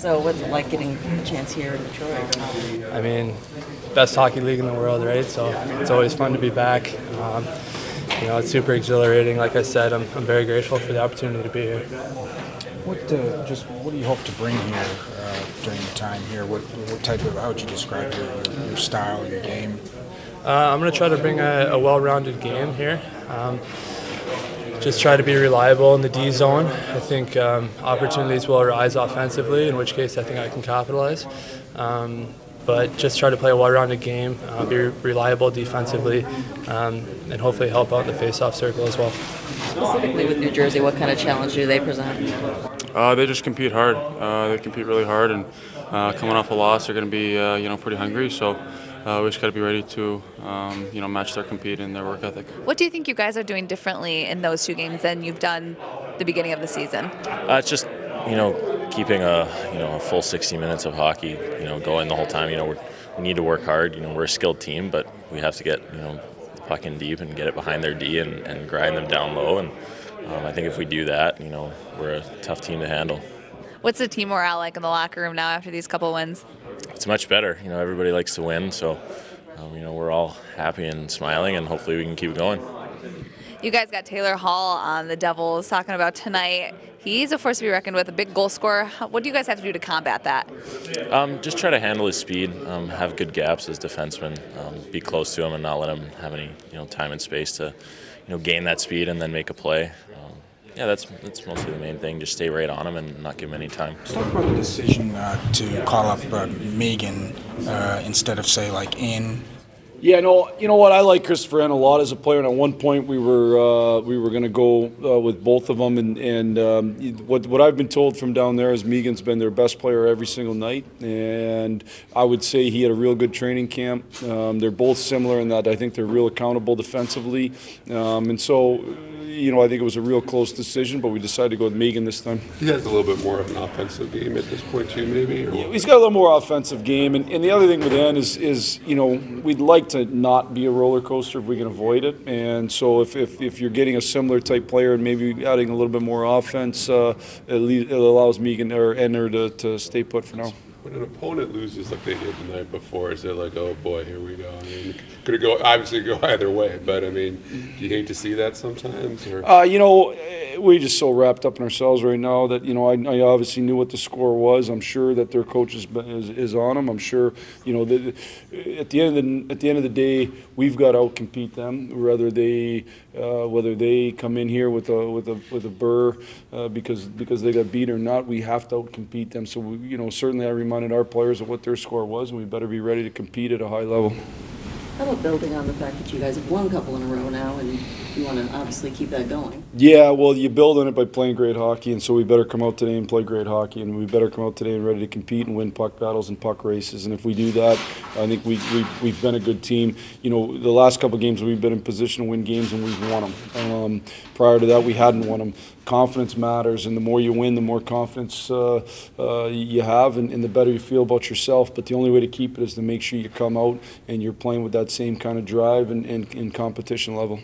So what's it like getting a chance here in Detroit? I mean, best hockey league in the world, right? So it's always fun to be back. It's super exhilarating. Like I said, I'm very grateful for the opportunity to be here. What do you hope to bring here during your time here? What type of, how would you describe your style, your game? I'm going to try to bring a well-rounded game here. Just try to be reliable in the D zone. I think opportunities will arise offensively, in which case I think I can capitalize. But just try to play a well-rounded game, be reliable defensively, and hopefully help out in the face-off circle as well. Specifically with New Jersey, what kind of challenge do they present? They just compete hard. They compete really hard, and coming off a loss, they're going to be pretty hungry. So we just got to be ready to match their compete and their work ethic. What do you think you guys are doing differently in those two games than you've done the beginning of the season? It's just keeping a full 60 minutes of hockey going the whole time. We need to work hard. We're a skilled team, but we have to get the puck in deep and get it behind their D and grind them down low. And I think if we do that, we're a tough team to handle. What's the team morale like in the locker room now after these couple wins? It's much better. Everybody likes to win, so we're all happy and smiling, and hopefully we can keep going. You guys got Taylor Hall on the Devils talking about tonight. He's a force to be reckoned with, a big goal scorer. What do you guys have to do to combat that? Just try to handle his speed, have good gaps as defensemen, be close to him and not let him have any time and space to gain that speed and then make a play. That's mostly the main thing. Just stay right on him and not give him any time. Let's talk about the decision to call up Megan instead of, say, like in. Yeah, no, you know what? I like Christopher N a lot as a player, and at one point we were going to go with both of them. And what I've been told from down there is Megan's been their best player every single night, and I would say he had a real good training camp. They're both similar in that I think they're real accountable defensively, and so. I think it was a real close decision, but we decided to go with Megan this time. He has a little bit more of an offensive game at this point too, maybe? Or he's got a little more offensive game, and the other thing with N is we'd like to not be a roller coaster if we can avoid it, and so if you're getting a similar type player and maybe adding a little bit more offense, it allows Megan or Enner to stay put for now. When an opponent loses like they did the night before, is it like, oh boy, here we go? I mean, could it obviously go either way, but I mean, do you hate to see that sometimes? Or? We're just so wrapped up in ourselves right now that I obviously knew what the score was. I'm sure that their coach is on them. I'm sure at the end of the day, we've got to outcompete them. Whether they come in here with a burr because they got beat or not, we have to outcompete them. So certainly I reminded our players of what their score was, and we better be ready to compete at a high level. How about building on the fact that you guys have won a couple in a row now, and you want to obviously keep that going? Yeah, well, you build on it by playing great hockey, and so we better come out today and play great hockey, and we better come out today and ready to compete and win puck battles and puck races. And if we do that, I think we've been a good team. The last couple of games we've been in position to win games, and we've won them. Prior to that, we hadn't won them. Confidence matters, and the more you win, the more confidence you have, and the better you feel about yourself. But the only way to keep it is to make sure you come out and you're playing with that same kind of drive and competition level.